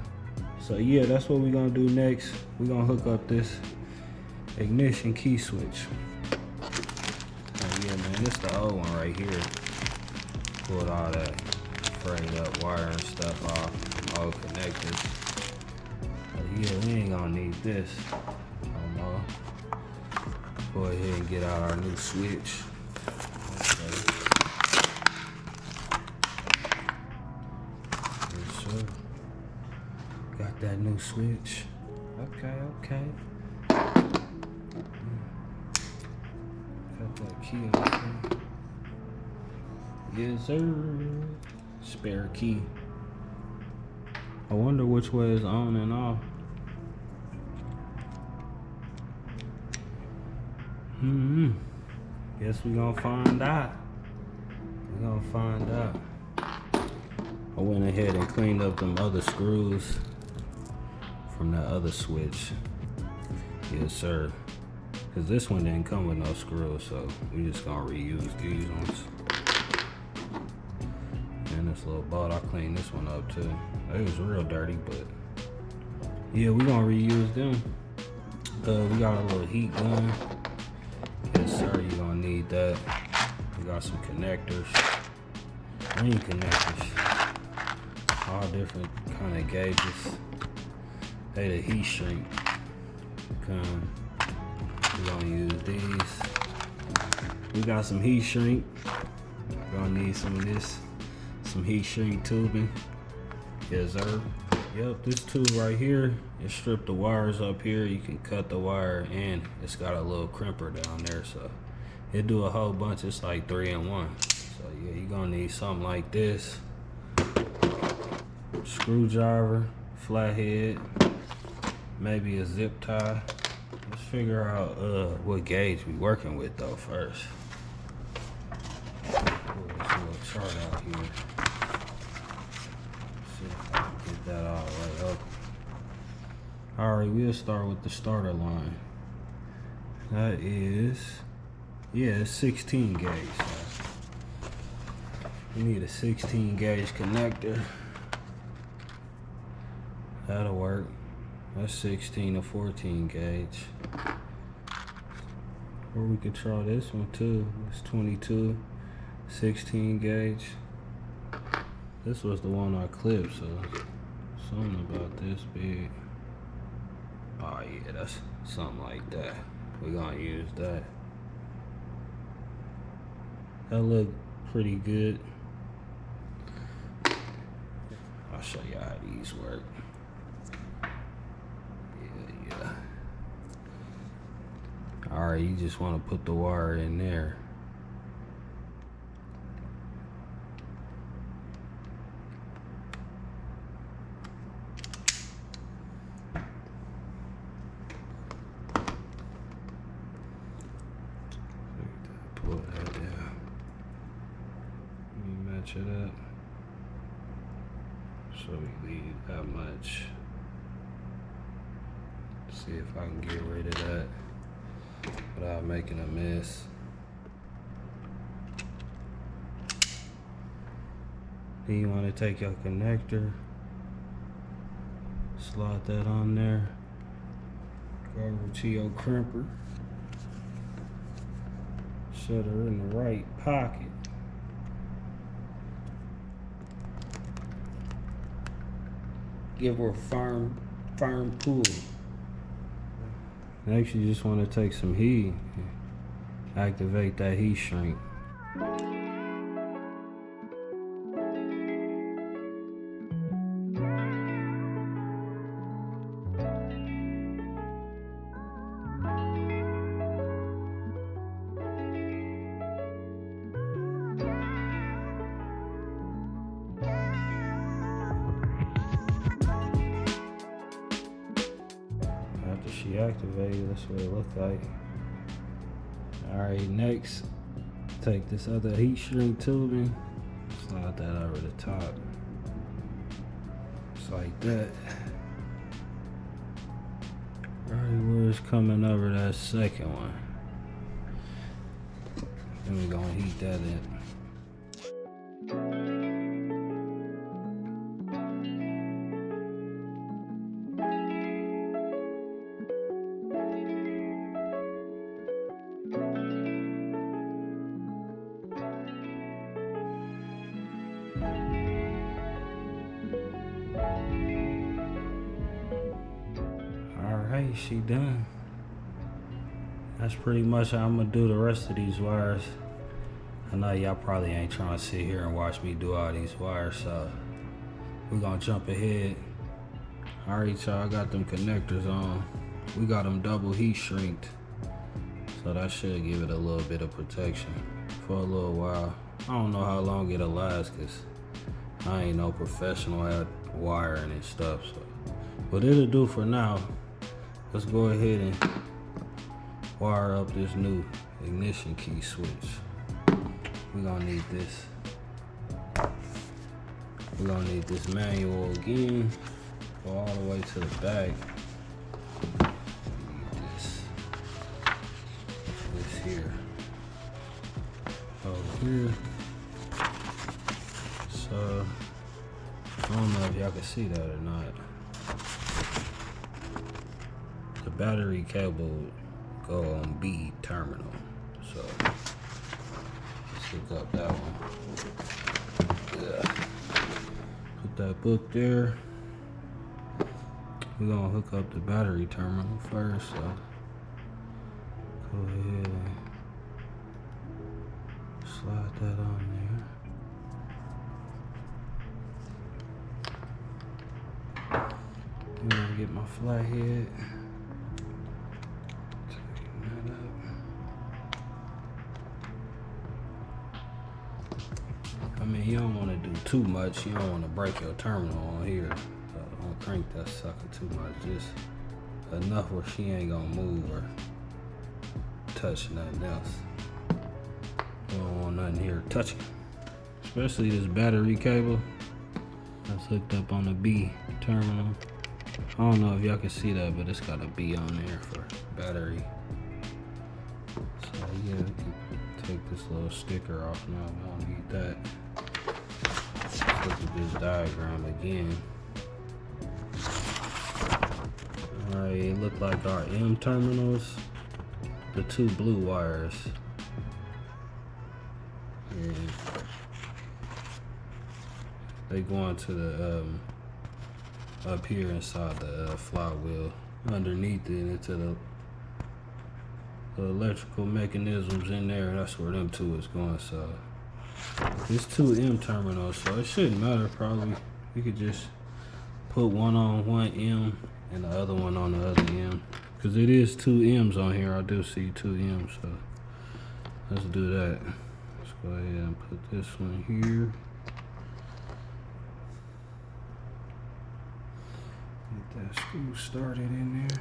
Speaker 1: So yeah, that's what we're gonna do next. We're gonna hook up this ignition key switch. Oh yeah, man, this the old one right here. Pulled all that frayed up wire and stuff off, old connectors. But yeah, we ain't gonna need this no more. Go ahead and get out our new switch. Okay. Yes, sir. Got that new switch. Okay. Got that key on here. Yes, sir. Spare key. I wonder which way is on and off. Guess we gonna find out. I went ahead and cleaned up them other screws from that other switch. Yes, sir. Cause this one didn't come with no screws, so we just gonna reuse these ones. And this little bolt, I cleaned this one up too. It was real dirty, but yeah, we gonna reuse them. We got a little heat gun. Yes, sir, you're gonna need that. We got some connectors, ring connectors, all different kind of gauges. They the heat shrink. We're gonna use these. We got some heat shrink. We're gonna need some of this, some heat shrink tubing. Yes, sir. Yep, this tube right here, it stripped the wires up here. You can cut the wire, and it's got a little crimper down there, so it do a whole bunch. It's like 3-in-1. So yeah, you're gonna need something like this. Screwdriver, flathead, maybe a zip tie. Let's figure out what gauge we working with though first. Pull this little chart out here. See if I can get that all right up. Alright, we'll start with the starter line. That is, yeah, it's 16 gauge. So we need a 16 gauge connector. That'll work. That's 16 to 14 gauge. Or we could try this one too. It's 22, 16 gauge. This was the one I clipped, so something about this big. Oh yeah, that's something like that. We're gonna use that. That look pretty good. I'll show you how these work. Yeah. Alright, you just want to put the wire in there. Pull that down. Let me match it up. So we leave that much. See if I can get rid of that without making a mess. Then you want to take your connector, slide that on there, go over to your crimper, set her in the right pocket. Give her a firm pull. Next, you just want to take some heat, activate that heat shrink. She activated, that's what it looked like. Alright, next, take this other heat shrink tubing, slide that over the top. Just like that. Right where it's coming over that second one. Then we're gonna heat that in. Okay, she done. That's pretty much how I'm gonna do the rest of these wires. I know y'all probably ain't trying to sit here and watch me do all these wires, so we're gonna jump ahead. Alright, y'all, I got them connectors on. We got them double heat shrinked, so that should give it a little bit of protection for a little while. I don't know how long it'll last, cause I ain't no professional at wiring and stuff, so. But it'll do for now. Let's go ahead and wire up this new ignition key switch. We're gonna need this. We're gonna need this manual again. Go all the way to the back. This here. Over here. So I don't know if y'all can see that or not. The battery cable would go on B terminal. So let's hook up that one. Yeah. Put that book there. We're gonna hook up the battery terminal first, so go ahead and slide that on there. I'm gonna get my flathead. Tighten that up. I mean, you don't wanna do too much. You don't wanna break your terminal on here. Don't crank that sucker too much, just enough where she ain't gonna move or touch nothing else. You don't want nothing here touching. Especially this battery cable that's hooked up on the B terminal. I don't know if y'all can see that, but it's got a B on there for battery. So yeah, we can take this little sticker off now. We don't need that. Let's look at this diagram again. Alright, it looked like our M terminals, the two blue wires. And they go into the up here inside the flywheel, underneath it into the electrical mechanisms in there. That's where them two is going. So it's two M terminals, so it shouldn't matter. Probably we could just put one on one M and the other one on the other M, because it is two M's on here. I do see two M's, so let's do that. Let's go ahead and put this one here. Get that screw started in there.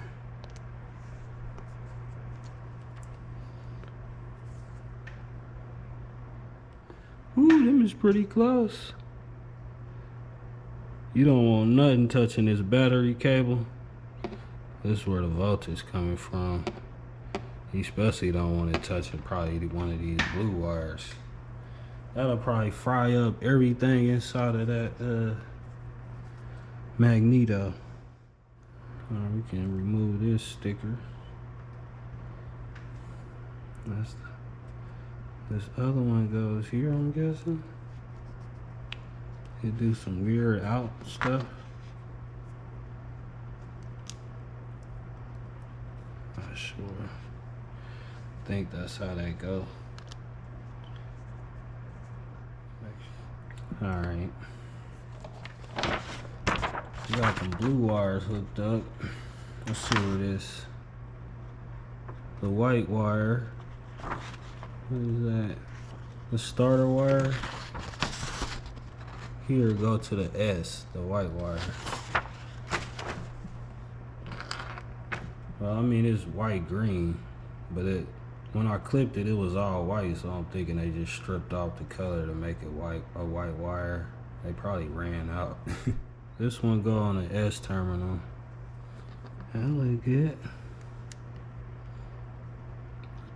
Speaker 1: Ooh, them is pretty close. You don't want nothing touching this battery cable. This is where the voltage coming from. You especially don't want it touching probably one of these blue wires. That'll probably fry up everything inside of that magneto. We can remove this sticker. This other one goes here, I'm guessing. It do some weird out stuff. Not sure. I think that's how that go. Alright. We got some blue wires hooked up. Let's see what it is. The white wire. What is that? The starter wire. Here, go to the S, the white wire. Well, I mean, it's white green, but when I clipped it, it was all white, so I'm thinking they just stripped off the color to make it white, a white wire. They probably ran out. This one go on the S terminal. That look good.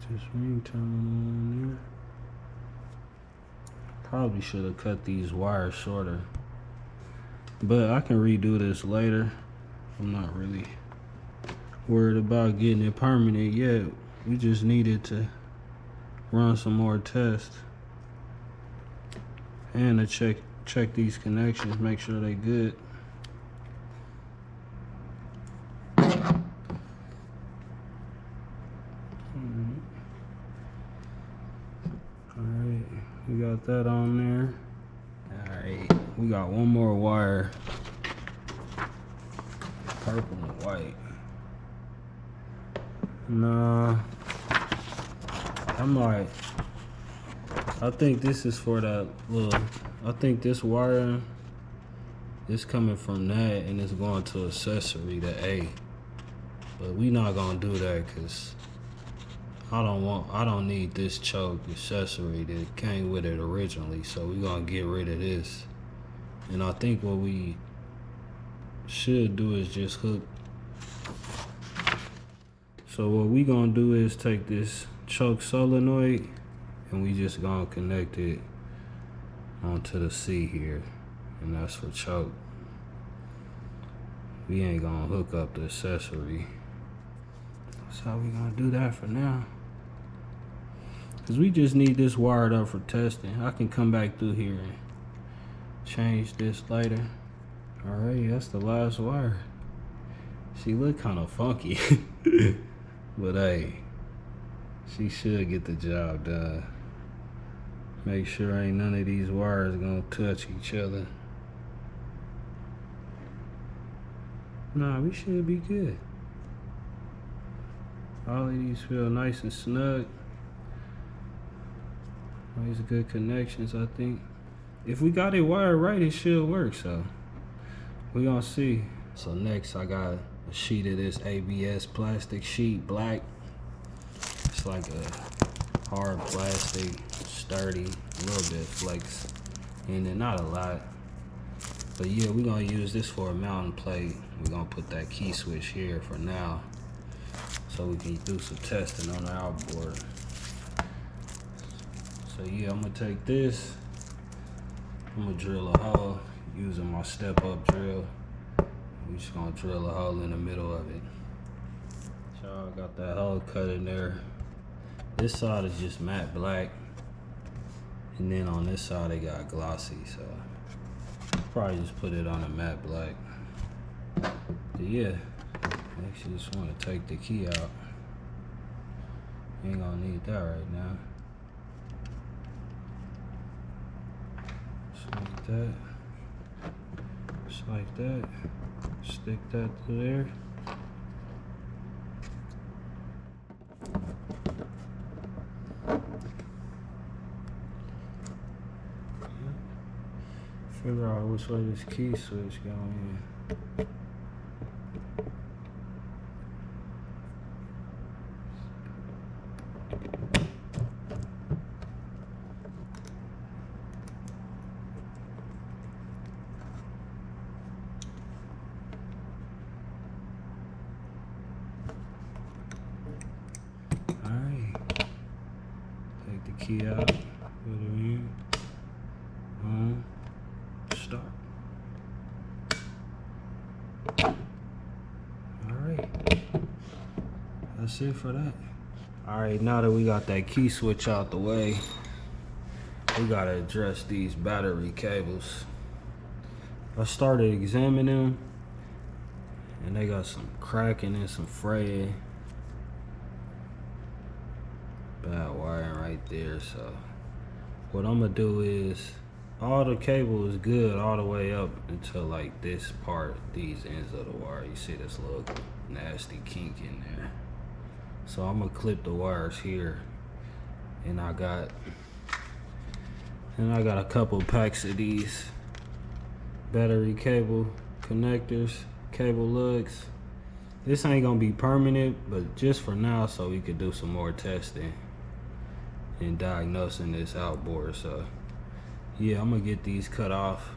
Speaker 1: Put this ring terminal in there. Probably should have cut these wires shorter, but I can redo this later. I'm not really worried about getting it permanent yet. We just needed to run some more tests and to check these connections, make sure they good. We got that on there. Alright, we got one more wire. Purple and white. Nah. I think this is for that little, I think this wire is coming from that and it's going to accessory, the A. But we not gonna do that because I don't need this choke accessory that came with it originally. So we gonna get rid of this. And I think what we should do is just hook. So what we gonna do is take this choke solenoid and we just gonna connect it onto the C here, and that's for choke. We ain't gonna hook up the accessory. That's how we gonna do that for now. Cause we just need this wired up for testing. I can come back through here and change this later. Alright, that's the last wire. She look kinda funky. But hey, she should get the job done. Make sure ain't none of these wires gonna touch each other. Nah, we should be good. All of these feel nice and snug. Nice good connections, I think. If we got it wired right, it should work, so we gonna see. So next I got a sheet of this ABS plastic sheet, black. It's like a hard plastic, sturdy, a little bit flex, and then not a lot. But yeah, we're gonna use this for a mounting plate. We're gonna put that key switch here for now, so we can do some testing on the outboard. So yeah, I'm gonna take this, I'm gonna drill a hole using my step up drill. We're just gonna drill a hole in the middle of it. So I got that hole cut in there. This side is just matte black, and then on this side they got glossy, so probably just put it on a matte black. But yeah, actually just want to take the key out. Ain't gonna need that right now. Just like that. Just like that. Stick that to there. Figure out which way this key switch going in. Alright. Take the key out, put it in. Start. Alright. That's it for that. Alright, now that we got that key switch out the way, we gotta address these battery cables. I started examining them, and they got some cracking and some fraying. Bad wiring right there, so what I'm gonna do is, all the cable is good all the way up until like this part, these ends of the wire. You see this little nasty kink in there. So I'm gonna clip the wires here, and I got a couple packs of these battery cable connectors, cable lugs. This ain't gonna be permanent, but just for now, so we could do some more testing and diagnosing this outboard. So yeah, I'm gonna get these cut off.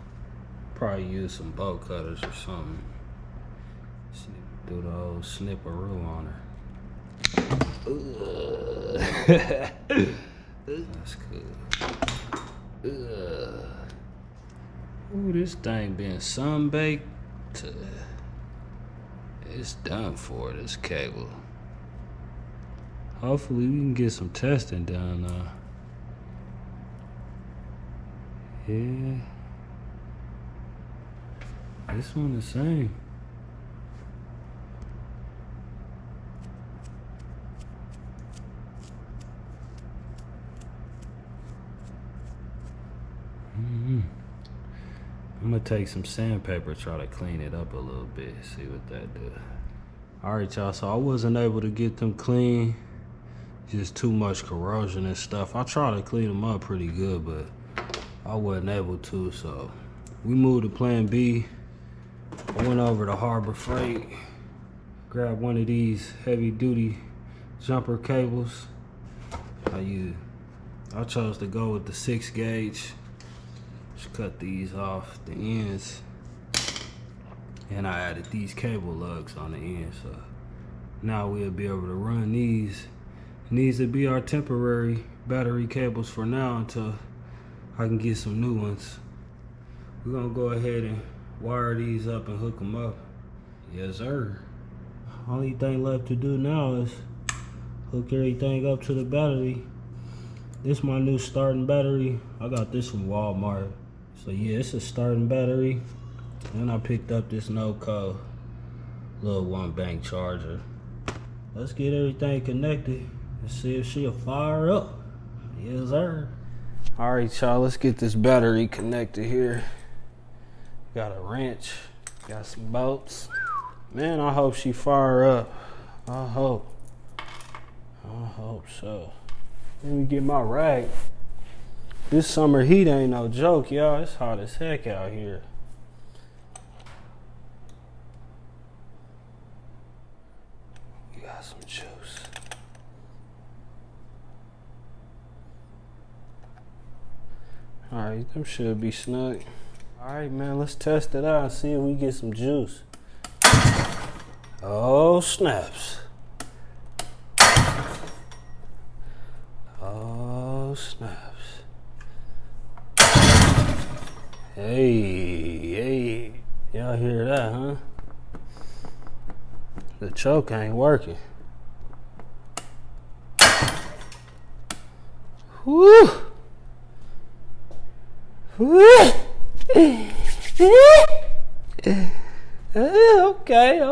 Speaker 1: Probably use some bolt cutters or something. Do the old snipperoo on her. That's good. Ooh, this thing been sunbaked. It's done for, this cable. Hopefully we can get some testing done now. Yeah. This one the same. I'm gonna take some sandpaper, try to clean it up a little bit, see what that do. All right, y'all, so I wasn't able to get them clean. Just too much corrosion and stuff. I tried to clean them up pretty good, but I wasn't able to, so we moved to plan B. I went over to Harbor Freight, grabbed one of these heavy duty jumper cables. I chose to go with the 6 gauge. Just cut these off the ends. And I added these cable lugs on the end, so now we'll be able to run these. Needs to be our temporary battery cables for now until I can get some new ones. We're gonna go ahead and wire these up and hook them up. Yes, sir. Only thing left to do now is hook everything up to the battery. This is my new starting battery. I got this from Walmart. So yeah, it's a starting battery. And I picked up this no-code little 1-bank charger. Let's get everything connected and see if she'll fire up. Yes, sir. All right, y'all, let's get this battery connected here. Got a wrench, got some bolts. Man, I hope she fire up. I hope so. Let me get my rag. This summer heat ain't no joke, y'all. It's hot as heck out here. We got some juice. All right, them should be snug. All right, man, let's test it out and see if we get some juice. Oh, snaps. Oh, snaps. Hey. Y'all hear that, huh? The choke ain't working. Woo! Woo!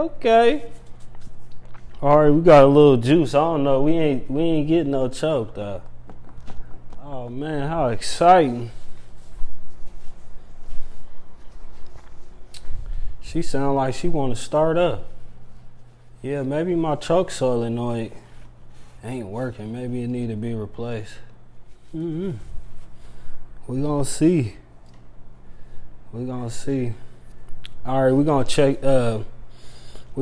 Speaker 1: Okay. All right, we got a little juice. I don't know. We ain't getting no choke though. Oh man, how exciting! She sound like she want to start up. Yeah, maybe my choke solenoid ain't working. Maybe it need to be replaced. We gonna see. All right, we gonna check. We're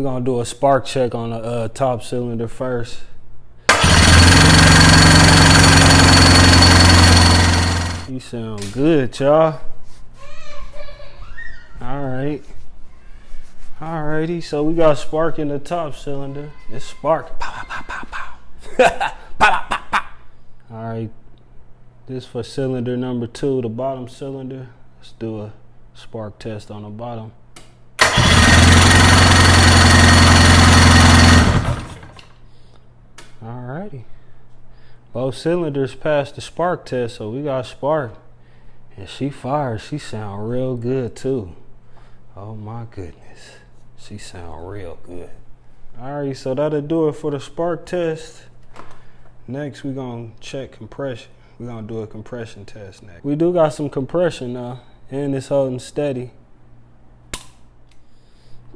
Speaker 1: gonna do a spark check on the top cylinder first. You sound good, y'all. Alrighty, so we got spark in the top cylinder. It's spark. Pow, pow, pow, pow. Pow, pow, pow. Alright, this for cylinder number 2, the bottom cylinder. Let's do a spark test on the bottom. Alrighty. Both cylinders passed the spark test, so we got spark. And she fired. She sound real good too. Oh my goodness. She sound real good. Alright, so that'll do it for the spark test. Next, we're gonna check compression. We're gonna do a compression test next. We do got some compression now, and it's holding steady.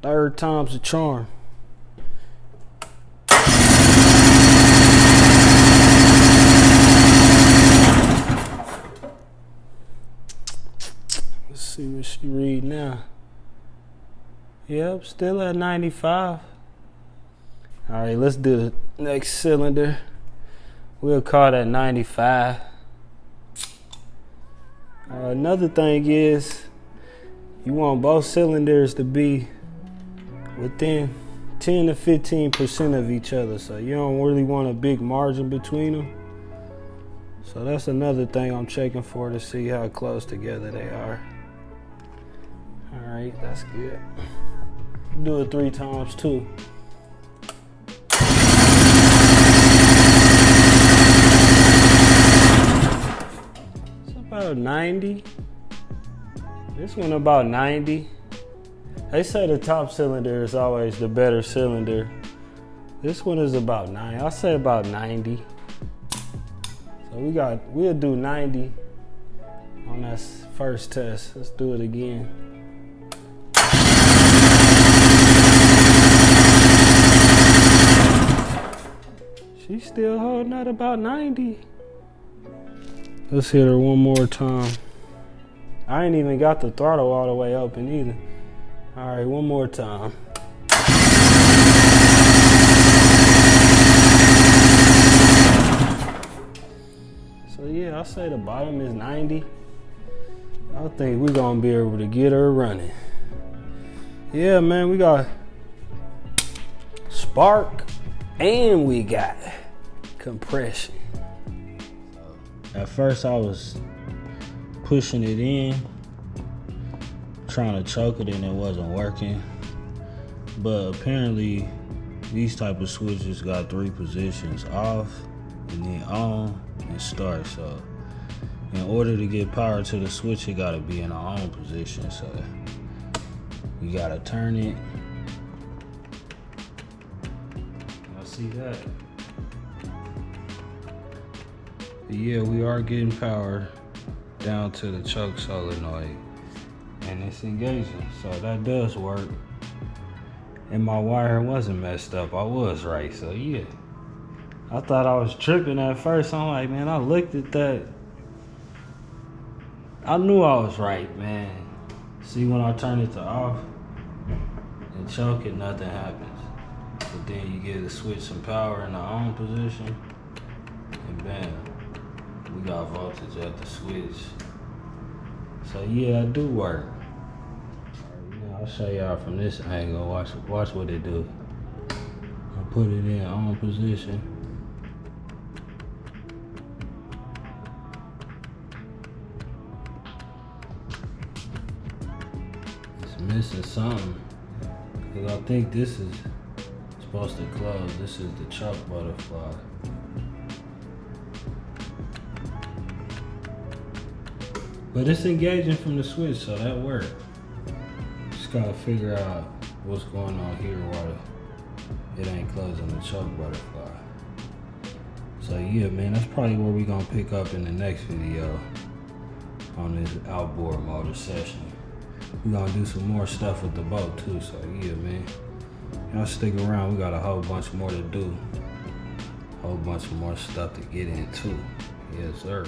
Speaker 1: 3rd time's the charm. Let's see what she read now. Yep, still at 95. All right, let's do the next cylinder. We'll call that 95. Another thing is, you want both cylinders to be within 10 to 15% of each other, so you don't really want a big margin between them. So that's another thing I'm checking for to see how close together they are. All right, that's good. Do it 3 times too. It's about 90. This one about 90. They say the top cylinder is always the better cylinder. This one is about 90. I'll say about 90. So we'll do 90 on that first test. Let's do it again. She's still holding at about 90. Let's hit her one more time. I ain't even got the throttle all the way open either. All right, one more time. So yeah, I say the bottom is 90. I think we're gonna be able to get her running. Yeah, man, we got spark and we got compression. At first I was pushing it in, trying to choke it, and it wasn't working. But apparently these type of switches got 3 positions: off, and then on, and start. So in order to get power to the switch, it gotta be in the on position. So you gotta turn it. Y'all see that? But yeah, we are getting power down to the choke solenoid, and it's engaging, so that does work. And my wire wasn't messed up. I was right. So yeah, I thought I was tripping at first. I'm like, man, I looked at that, I knew I was right, man. See, when I turn it to off and choke it, nothing happens. But then you get to switch some power in the on position, and bam, we got voltage at the switch. So yeah, it do work. I'll show y'all from this angle. Watch what it do. I put it in on position. It's missing something, because I think this is supposed to close. This is the choke butterfly. But it's engaging from the switch, so that worked. Just gotta figure out what's going on here while it ain't closing the choke butterfly. So yeah, man, that's probably where we're gonna pick up in the next video on this outboard motor session. We're gonna do some more stuff with the boat too, so yeah, man. Y'all stick around, we got a whole bunch more to do. A whole bunch more stuff to get into. Yes, sir.